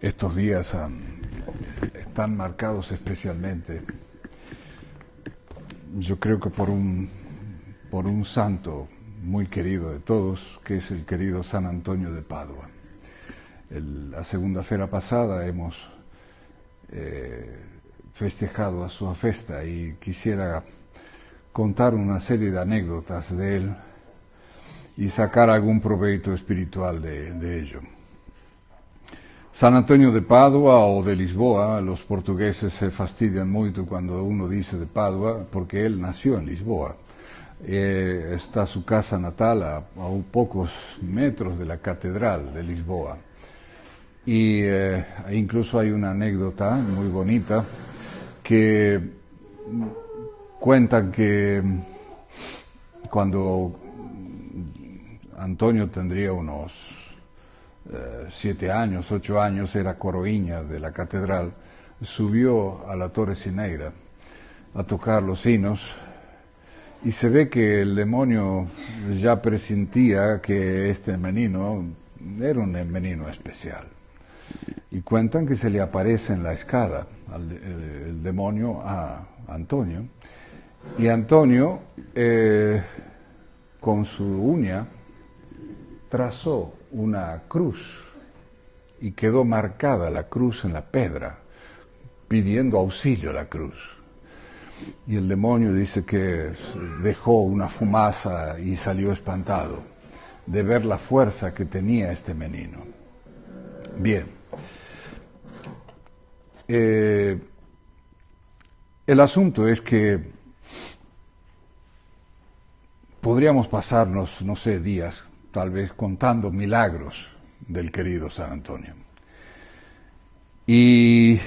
Estos días están marcados especialmente, yo creo que por un santo muy querido de todos, que es el querido San Antonio de Padua. La segunda-feira pasada hemos festejado a su festa y quisiera contar una serie de anécdotas de él y sacar algún provecho espiritual de ello. San Antonio de Padua o de Lisboa, los portugueses se fastidian mucho cuando uno dice de Padua, porque él nació en Lisboa. Está su casa natal a pocos metros de la catedral de Lisboa. Y incluso hay una anécdota muy bonita que cuentan que cuando Antonio tendría unos 7 años, 8 años, era coroinha de la catedral, subió a la Torre Sineira a tocar los hinos y se ve que el demonio ya presentía que este menino era un menino especial. Y cuentan que se le aparece en la escala el demonio a Antonio, y Antonio con su uña trazó una cruz y quedó marcada la cruz en la pedra, pidiendo auxilio a la cruz. Y el demonio dice que dejó una fumaza y salió espantado de ver la fuerza que tenía este menino. Bien. El asunto es que podríamos pasarnos, no sé, días, tal vez contando milagros del querido San Antonio. Y,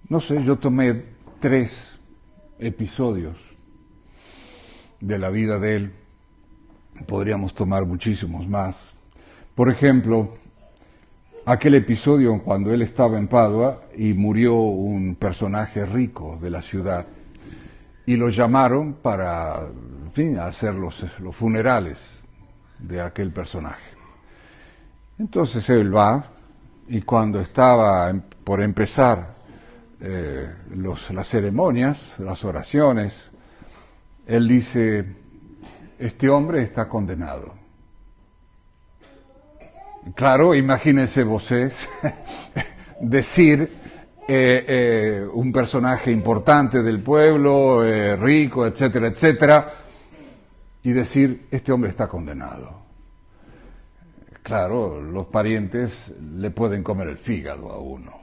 no sé, yo tomé 3 episodios de la vida de él, podríamos tomar muchísimos más. Por ejemplo, aquel episodio cuando él estaba en Padua y murió un personaje rico de la ciudad y lo llamaron para, en fin, hacer los funerales de aquel personaje. Entonces él va y cuando estaba por empezar las ceremonias, las oraciones, él dice: este hombre está condenado. Claro, imagínense vosotros decir un personaje importante del pueblo, rico, etcétera, etcétera, y decir: este hombre está condenado. Claro, los parientes le pueden comer el fígado a uno.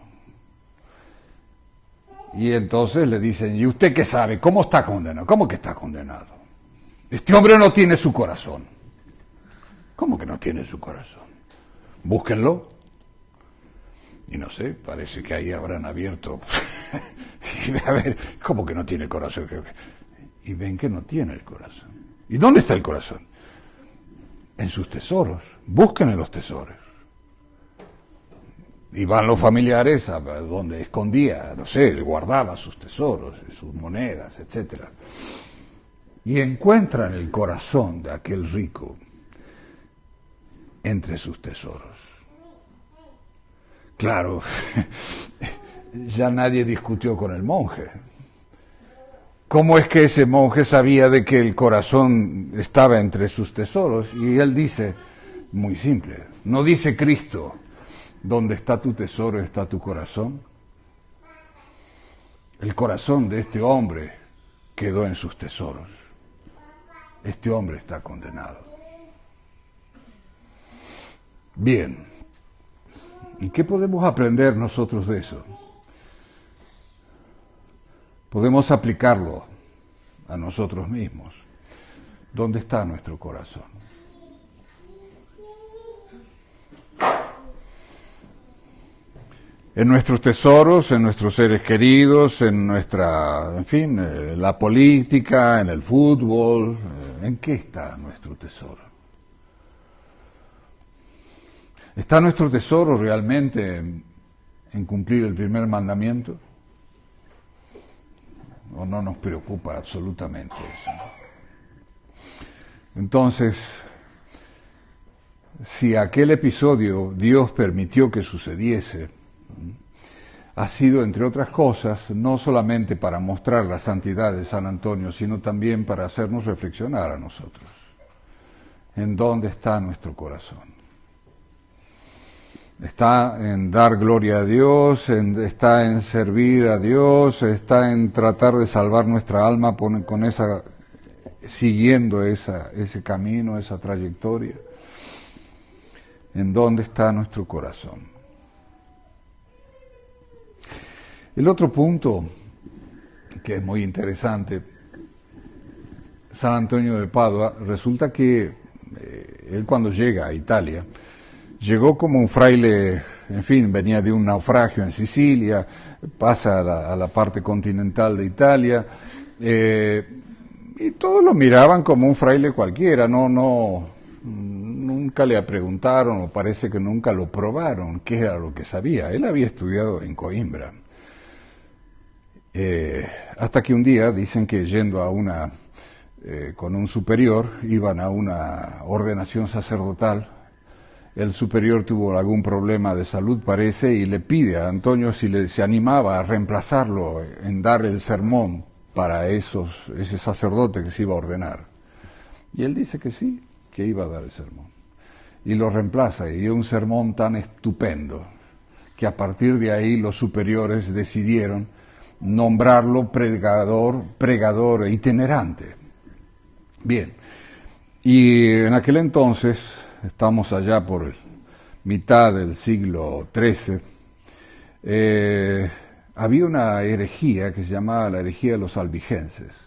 Y entonces le dicen: ¿y usted qué sabe? ¿Cómo está condenado? ¿Cómo que está condenado? Este hombre no tiene su corazón. ¿Cómo que no tiene su corazón? Búsquenlo. Y no sé, parece que ahí habrán abierto. Y a ver, ¿cómo que no tiene corazón? Y ven que no tiene el corazón. ¿Y dónde está el corazón? En sus tesoros. Busquen en los tesoros. Y van los familiares a donde escondía, no sé, guardaba sus tesoros, sus monedas, etcétera. Y encuentran el corazón de aquel rico entre sus tesoros. Claro, ya nadie discutió con el monje. ¿Cómo es que ese monje sabía de que el corazón estaba entre sus tesoros? Y él dice, muy simple, ¿no dice Cristo: donde está tu tesoro está tu corazón? El corazón de este hombre quedó en sus tesoros. Este hombre está condenado. Bien. ¿Y qué podemos aprender nosotros de eso? Podemos aplicarlo a nosotros mismos. ¿Dónde está nuestro corazón? En nuestros tesoros, en nuestros seres queridos, en nuestra, en fin, la política, en el fútbol. ¿En qué está nuestro tesoro? ¿Está nuestro tesoro realmente en cumplir el primer mandamiento? ¿O no nos preocupa absolutamente eso? Entonces, si aquel episodio Dios permitió que sucediese, ha sido, entre otras cosas, no solamente para mostrar la santidad de San Antonio, sino también para hacernos reflexionar a nosotros. ¿En dónde está nuestro corazón? ¿Está en dar gloria a Dios? ¿Está en servir a Dios? ¿Está en tratar de salvar nuestra alma siguiendo ese camino, esa trayectoria? ¿En dónde está nuestro corazón? El otro punto, que es muy interesante, San Antonio de Padua, resulta que él cuando llega a Italia, llegó como un fraile, en fin, venía de un naufragio en Sicilia, pasa a la parte continental de Italia, y todos lo miraban como un fraile cualquiera, nunca le preguntaron, o parece que nunca lo probaron, qué era lo que sabía. Él había estudiado en Coimbra. Hasta que un día dicen que yendo con un superior, iban a una ordenación sacerdotal. El superior tuvo algún problema de salud, parece, y le pide a Antonio si se animaba a reemplazarlo en dar el sermón para ese sacerdote que se iba a ordenar. Y él dice que sí, que iba a dar el sermón. Y lo reemplaza, y dio un sermón tan estupendo que a partir de ahí los superiores decidieron nombrarlo pregador itinerante. Bien, y en aquel entonces, estamos allá por mitad del siglo XIII, había una herejía que se llamaba la herejía de los albigenses.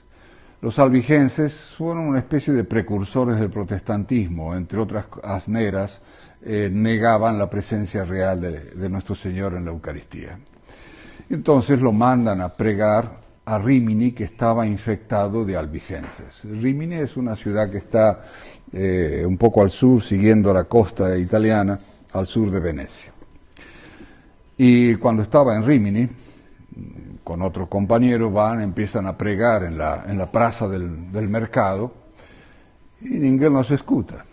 Los albigenses fueron una especie de precursores del protestantismo, entre otras asneras, negaban la presencia real de nuestro Señor en la Eucaristía. Entonces lo mandan a pregar a Rímini, que estaba infectado de albigenses. Rímini es una ciudad que está un poco al sur, siguiendo la costa italiana, al sur de Venecia. Y cuando estaba en Rímini, con otros compañeros empiezan a pregar en la plaza del mercado, y ninguém los escucha,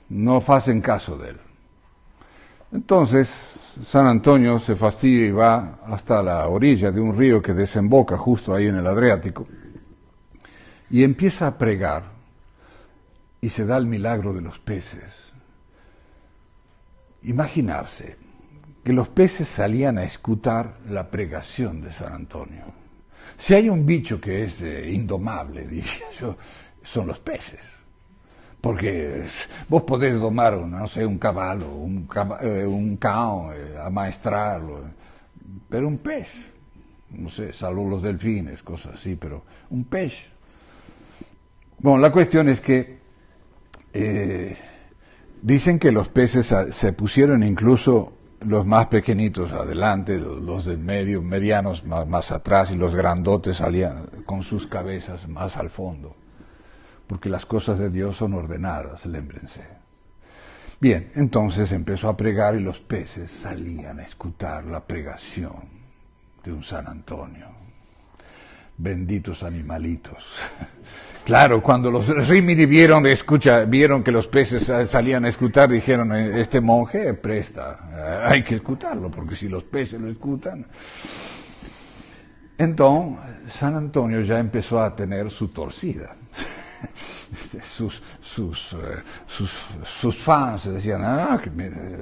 no hacen caso de él. Entonces San Antonio se fastidia y va hasta la orilla de un río que desemboca justo ahí en el Adriático y empieza a pregar, y se da el milagro de los peces. Imaginarse que los peces salían a escuchar la pregación de San Antonio. Si hay un bicho que es indomable, diría yo, son los peces. Porque vos podés domar, un caballo, un cao, amaestrarlo, pero un pez, salvo los delfines, cosas así, pero un pez. Bueno, la cuestión es que dicen que los peces se pusieron incluso los más pequeñitos adelante, los del medio, medianos más atrás, y los grandotes salían con sus cabezas más al fondo. Porque las cosas de Dios son ordenadas, lémbrense. Bien, entonces empezó a pregar y los peces salían a escuchar la pregación de un San Antonio. Benditos animalitos. Claro, cuando los Rímini vieron que los peces salían a escuchar, dijeron, este monje presta, hay que escucharlo, porque si los peces lo escuchan. Entonces, San Antonio ya empezó a tener su torcida. Sus fans decían,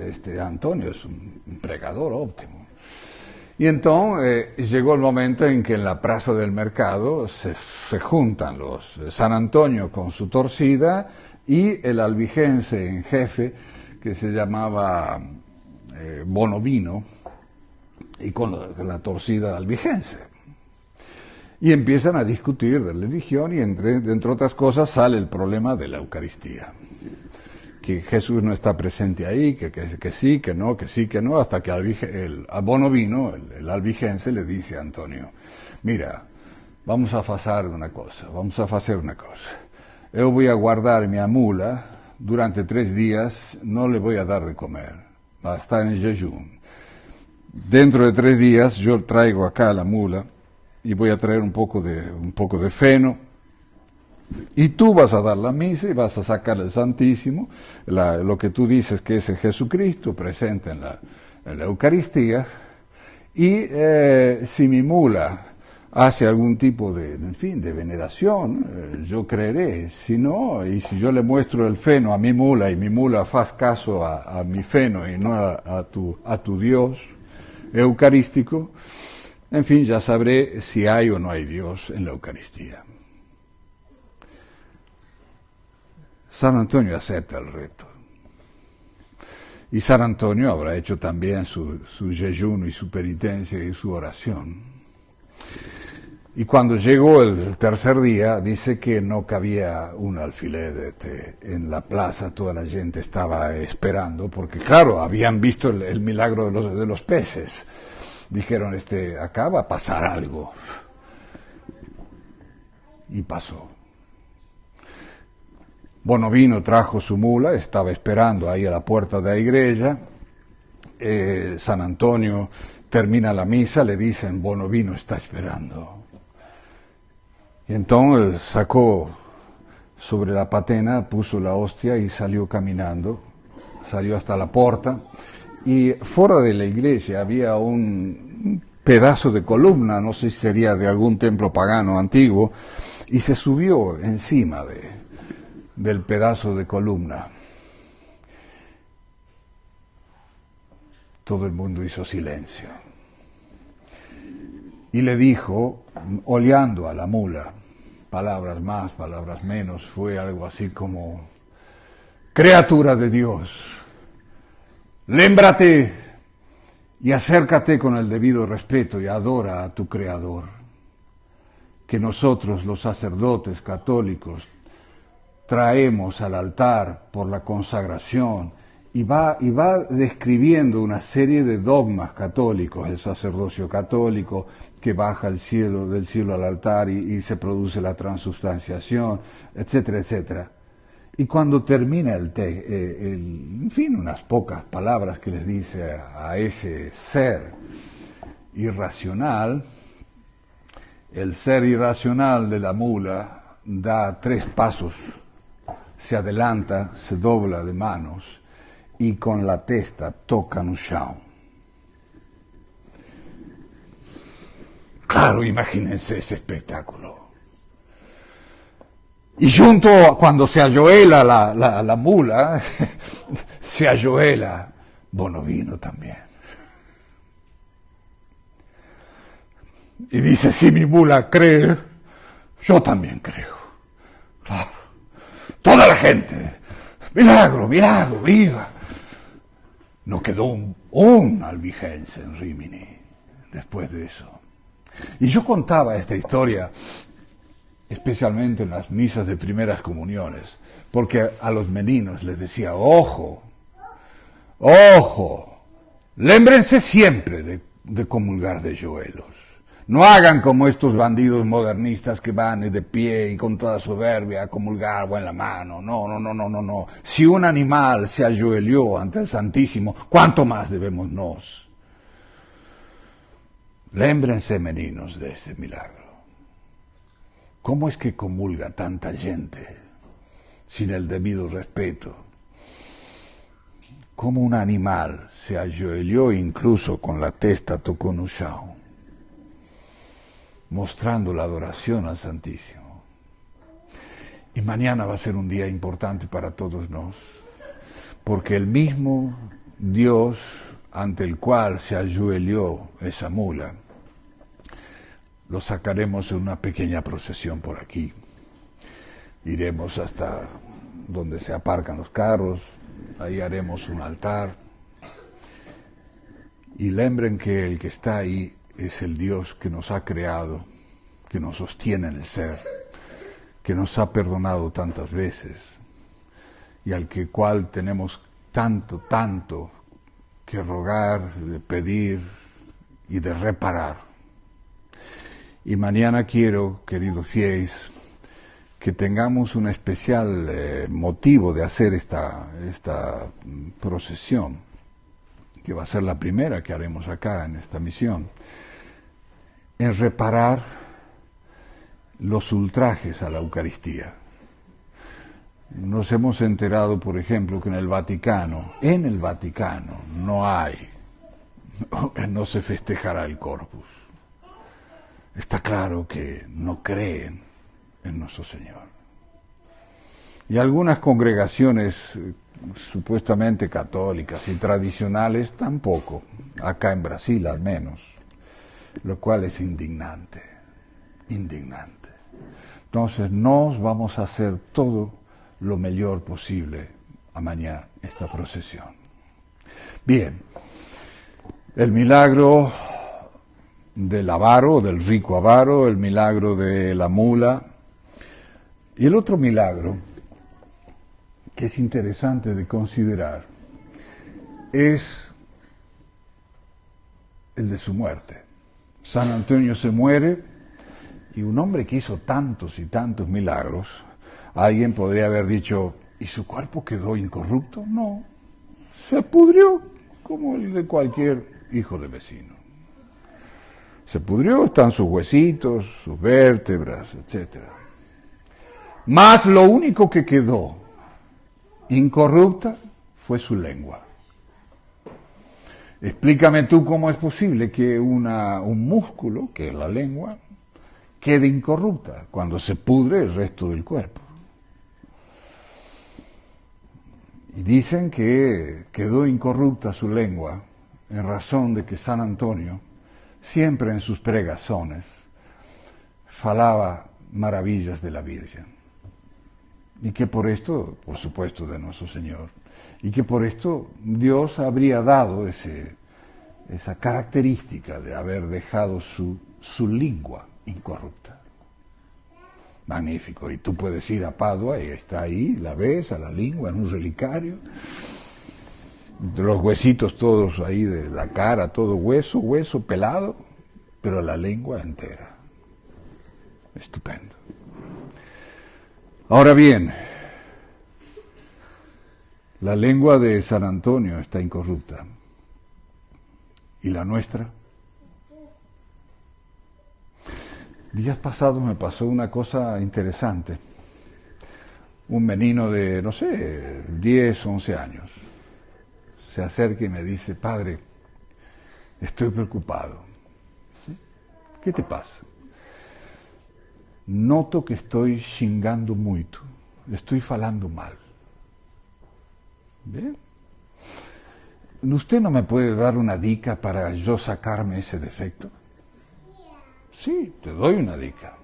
este Antonio es un pregador óptimo. Y entonces llegó el momento en que en la plaza del mercado se juntan los San Antonio con su torcida y el albigense en jefe, que se llamaba Bonovino, y con la torcida albigense. Y empiezan a discutir de religión, y entre otras cosas sale el problema de la Eucaristía. Que Jesús no está presente ahí, que sí, que no, hasta que a Bonovino, el albigense, le dice a Antonio, mira, vamos a hacer una cosa. Yo voy a guardar mi mula durante 3 días, no le voy a dar de comer, va a estar en jejum. Dentro de 3 días yo traigo acá la mula, y voy a traer un poco de feno, Y tú vas a dar la misa y vas a sacar el Santísimo, lo que tú dices que es el Jesucristo presente en la Eucaristía, y si mi mula hace algún tipo de veneración, yo creeré. Si no, y si yo le muestro el feno a mi mula y mi mula faz caso a mi feno y no a tu Dios eucarístico, en fin, ya sabré si hay o no hay Dios en la Eucaristía. San Antonio acepta el reto. Y San Antonio habrá hecho también su yeyuno y su penitencia y su oración. Y cuando llegó el tercer día, dice que no cabía un alfiler en la plaza, toda la gente estaba esperando, porque claro, habían visto el milagro de los peces. Dijeron, acá va a pasar algo. Y pasó. Bonovino trajo su mula, estaba esperando ahí a la puerta de la iglesia. San Antonio termina la misa, le dicen, Bonovino está esperando. Y entonces sacó sobre la patena, puso la hostia y salió caminando, salió hasta la puerta. Y fuera de la iglesia había un pedazo de columna, no sé si sería de algún templo pagano antiguo, y se subió encima del pedazo de columna. Todo el mundo hizo silencio. Y le dijo, oleando a la mula, palabras más, palabras menos, fue algo así como, criatura de Dios, lémbrate y acércate con el debido respeto y adora a tu Creador, que nosotros los sacerdotes católicos traemos al altar por la consagración, y va describiendo una serie de dogmas católicos, el sacerdocio católico que baja del cielo al altar y se produce la transubstanciación, etcétera, etcétera. Y cuando termina en fin, unas pocas palabras que les dice a ese ser irracional, el ser irracional de la mula da 3 pasos, se adelanta, se dobla de manos y con la testa toca no chão. Claro, imagínense ese espectáculo. Y junto, cuando se ayoela la mula, se ayoela Bonovino también. Y dice, si mi mula cree, yo también creo. Claro. Toda la gente, milagro, milagro, viva. No quedó un albigense en Rimini después de eso. Y yo contaba esta historia especialmente en las misas de primeras comuniones, porque a los meninos les decía, ojo, lémbrense siempre de comulgar de yoelos. No hagan como estos bandidos modernistas que van de pie y con toda soberbia a comulgar o en la mano. No. Si un animal se ayoelió ante el Santísimo, ¿cuánto más debemos nos? Lémbrense, meninos, de ese milagro. ¿Cómo es que comulga tanta gente sin el debido respeto? ¿Cómo un animal se ayoelió incluso con la testa tocó no chão? Mostrando la adoración al Santísimo. Y mañana va a ser un día importante para todos nos, porque el mismo Dios ante el cual se ayoelió esa mula, lo sacaremos en una pequeña procesión por aquí. Iremos hasta donde se aparcan los carros, ahí haremos un altar, y lembren que el que está ahí es el Dios que nos ha creado, que nos sostiene en el ser, que nos ha perdonado tantas veces y al cual tenemos tanto que rogar, de pedir y de reparar. Y mañana quiero, queridos fieles, que tengamos un especial motivo de hacer esta procesión, que va a ser la primera que haremos acá en esta misión, en reparar los ultrajes a la Eucaristía. Nos hemos enterado, por ejemplo, que en el Vaticano no se festejará el Corpus. Está claro que no creen en nuestro Señor. Y algunas congregaciones supuestamente católicas y tradicionales tampoco, acá en Brasil al menos, lo cual es indignante. Entonces nos vamos a hacer todo lo mejor posible amañar esta procesión. Bien, el milagro del avaro, del rico avaro, el milagro de la mula, y el otro milagro que es interesante de considerar es el de su muerte. San Antonio se muere y un hombre que hizo tantos y tantos milagros, alguien podría haber dicho, ¿y su cuerpo quedó incorrupto? No, se pudrió como el de cualquier hijo de vecino. Se pudrió, están sus huesitos, sus vértebras, etc. Mas lo único que quedó incorrupta fue su lengua. Explícame tú cómo es posible que un músculo, que es la lengua, quede incorrupta cuando se pudre el resto del cuerpo. Y dicen que quedó incorrupta su lengua en razón de que San Antonio, siempre en sus pregazones, falaba maravillas de la Virgen. Y que por esto, por supuesto, de nuestro Señor, y que por esto Dios habría dado esa característica de haber dejado su lengua incorrupta. Magnífico. Y tú puedes ir a Padua y está ahí, la ves a la lengua en un relicario, los huesitos todos ahí de la cara, todo hueso pelado, pero la lengua entera. Estupendo. Ahora bien, la lengua de San Antonio está incorrupta. ¿Y la nuestra? Días pasados me pasó una cosa interesante. Un menino de, 10, 11 años, se acerca y me dice, padre, estoy preocupado. ¿Qué te pasa? Noto que estoy xingando muito, estoy falando mal. ¿Bien? ¿Usted no me puede dar una dica para yo sacarme ese defecto? Sí, te doy una dica.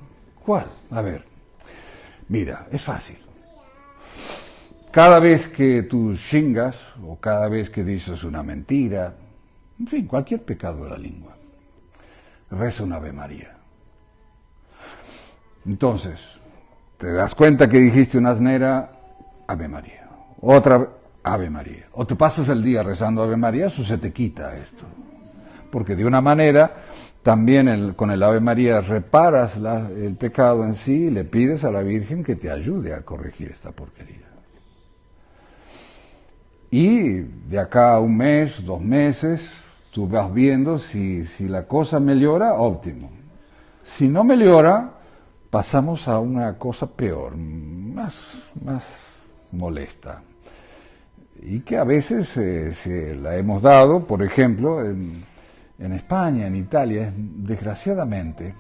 ¿Cuál? A ver, mira, es fácil. Cada vez que tú xingas, o cada vez que dices una mentira, en fin, cualquier pecado de la lengua, reza un Ave María. Entonces, te das cuenta que dijiste una asnera, Ave María. Otra, Ave María. O te pasas el día rezando Ave María, eso se te quita esto. Porque de una manera, también con el Ave María reparas el pecado en sí y le pides a la Virgen que te ayude a corregir esta porquería. Y de acá a un mes, 2 meses, tú vas viendo si la cosa mejora, óptimo. Si no mejora, pasamos a una cosa peor, más molesta. Y que a veces se la hemos dado, por ejemplo, en España, en Italia, desgraciadamente,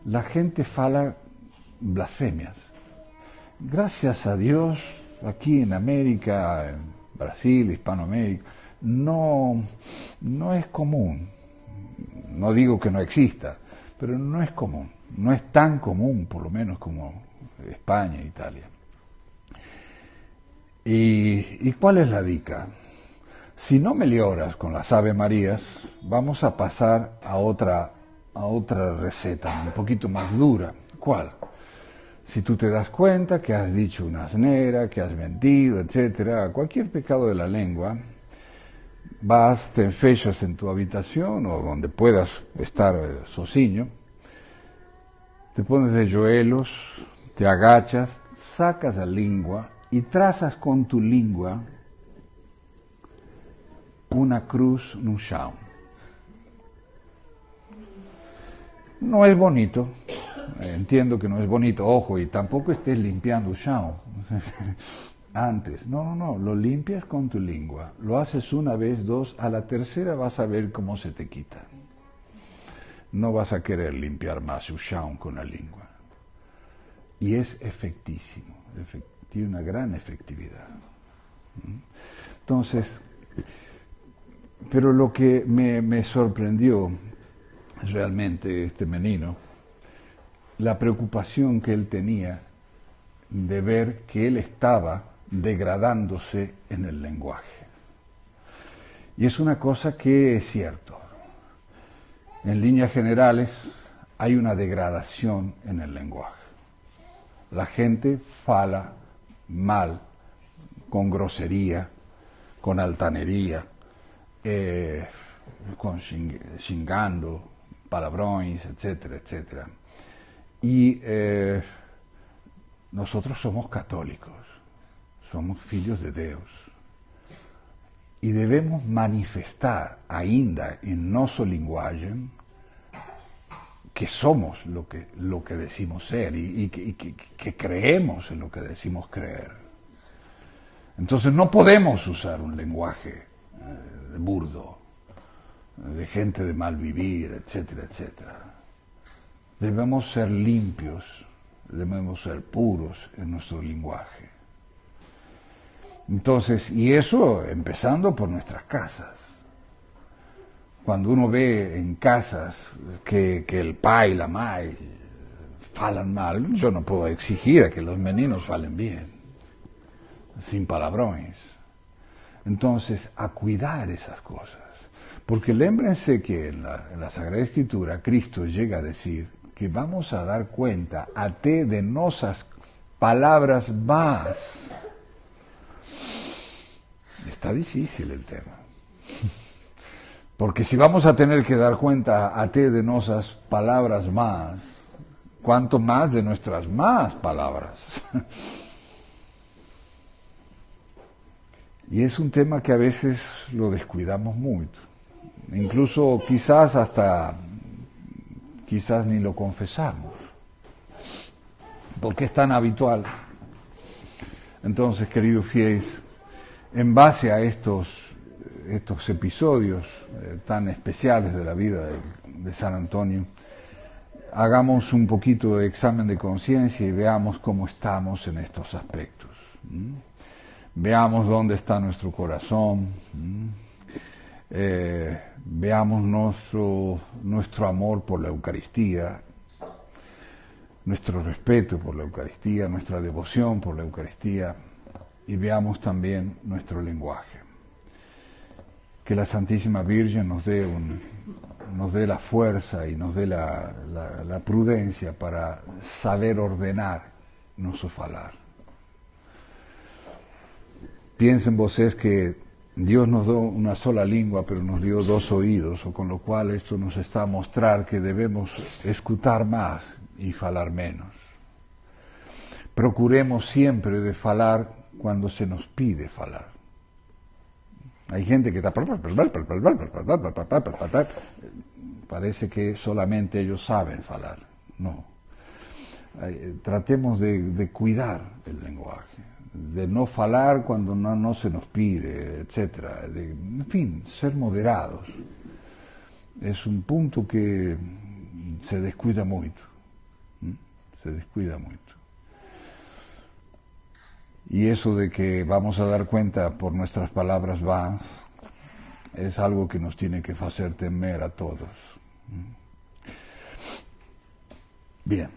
la gente fala blasfemias. Gracias a Dios, aquí en América, en Brasil, Hispanoamérica, no es común. No digo que no exista, pero no es común. No es tan común, por lo menos, como España e Italia. ¿Y cuál es la dica? Si no mejoras con las Ave Marías, vamos a pasar a otra receta, un poquito más dura. ¿Cuál? Si tú te das cuenta que has dicho una asnera, que has mentido, etcétera, cualquier pecado de la lengua, vas, te enfechas en tu habitación o donde puedas estar sociño, te pones de joelhos, te agachas, sacas la lengua y trazas con tu lengua una cruz no chão. No es bonito, Entiendo que no es bonito, ojo, y tampoco estés limpiando chão. Antes, no, lo limpias con tu lengua. Lo haces una vez, dos, a la tercera vas a ver cómo se te quita. No vas a querer limpiar más el chão con la lengua. Y es efectísimo, tiene una gran efectividad. Entonces, pero lo que me sorprendió realmente este menino, la preocupación que él tenía de ver que él estaba degradándose en el lenguaje. Y es una cosa que es cierto. En líneas generales hay una degradación en el lenguaje. La gente fala mal, con grosería, con altanería, con xingando, palavrões, etcétera, etcétera. Y nosotros somos católicos, somos filhos de Deus. Y debemos manifestar ainda en nosso linguagem que somos lo que decimos ser y que creemos en lo que decimos creer. Entonces no podemos usar un lenguaje burdo, de gente de mal vivir, etcétera, etcétera. Debemos ser limpios, debemos ser puros en nuestro lenguaje. Entonces, y eso empezando por nuestras casas. Cuando uno ve en casas que el pai y la mãe falan mal, yo no puedo exigir a que los meninos falen bien, sin palavrões. Entonces, a cuidar esas cosas. Porque lémbrense que en la Sagrada Escritura Cristo llega a decir que vamos a dar cuenta até de nosas palabras más. Está difícil el tema. Porque si vamos a tener que dar cuenta até de nosas palabras más, ¿cuánto más de nuestras más palabras? Y es un tema que a veces lo descuidamos mucho. Incluso quizás ni lo confesamos, porque es tan habitual. Entonces, queridos fieles, en base a estos episodios tan especiales de la vida de San Antonio, hagamos un poquito de examen de conciencia y veamos cómo estamos en estos aspectos. Veamos dónde está nuestro corazón. Veamos nuestro amor por la Eucaristía, nuestro respeto por la Eucaristía, nuestra devoción por la Eucaristía, y veamos también nuestro lenguaje. Que la Santísima Virgen nos dé la fuerza y nos dé la prudencia para saber ordenar nuestro falar. Piensen vosotros que Dios nos dio una sola lengua, pero nos dio dos oídos, o con lo cual esto nos está a mostrar que debemos escuchar más y falar menos. Procuremos siempre de falar cuando se nos pide falar. Hay gente que está... Parece que solamente ellos saben falar. No. Tratemos de cuidar el lenguaje, de no falar cuando no se nos pide, etcétera. En fin, ser moderados. Es un punto que se descuida mucho. Se descuida mucho. Y eso de que vamos a dar cuenta por nuestras palabras vãs es algo que nos tiene que hacer temer a todos. Bien.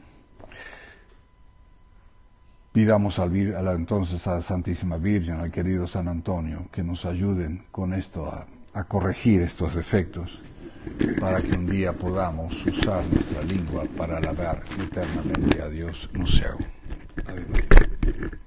Pidamos entonces a la Santísima Virgen, al querido San Antonio, que nos ayuden con esto a corregir estos defectos, para que un día podamos usar nuestra lengua para alabar eternamente a Dios no céu. Ave María.